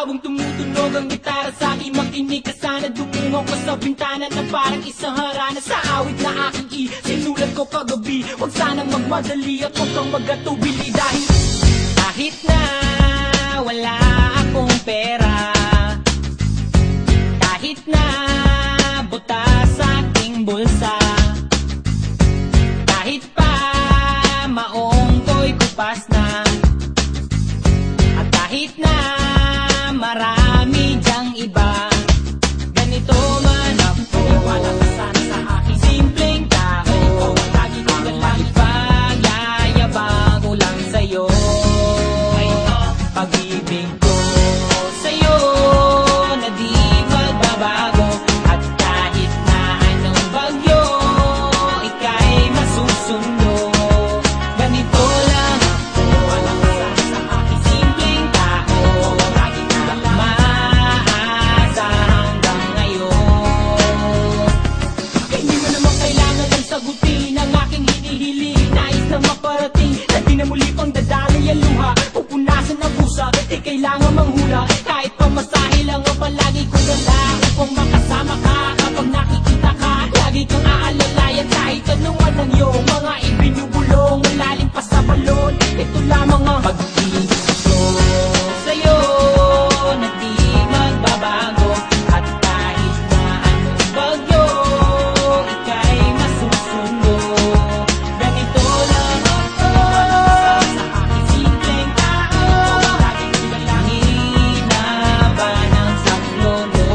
Habang tumutunog ang gitara sa aking makinig ka sana, dumungaw ko sa bintana na parang isang harana sa awit na aking sinulat ko kagabi. Huwag sanang magmadali at huwag kang magatubili, dahil kahit na wala akong pera, kahit na buta sa aking bulsa, kahit pa maong ko'y kupas na, at kahit na marami dyang iba, ganito man ako. Wala ka sana sa aking simpleng tao, lagi kong galang ipagyayabang ko lang sa'yo. Pag-ibig ko sa'yo na di magbabago, at kahit na anong bagyo ika'y masusundo. Ganito lang ako, wala ka sana sa aking simpleng tao, lagi kong galang maasa hanggang ngayon. Kaya hindi mo naman kailangan ng sagutin ang aking hinihiling. Nais na maparating na di na muli pang dadaloy ang luha, pupunasan ang busa, di kailangan manghula. Kahit pamasahe lang ang palagi kong dala upang makasama ka. Kapag nakikita ka, lagi kang aalalayan kahit anuman ang iyong mga ibinubulong. Malalim pa sa balon, ito lamang ang pag-ibig ko sa'yo na di magbabago, at kahit na anong bagyo ika'y masusundo. Ganito lang ako, walang sa aking simpleng tao, laging dalangin na ba ng saklono.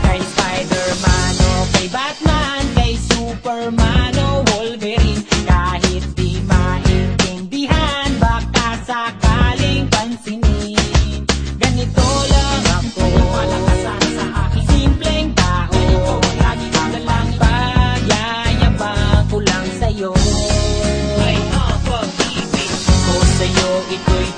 Kay Spider-Man o kay Batman, kay Superman o Wolverine, kahit di maintindihan baka sakaling pansinin. Ganito lang ako, wala ka sana sa aking simpleng tao, lagi kong dalang pagyayabang ko lang sa'yo. Ay, pag-ibig ko sa'yo, ito'y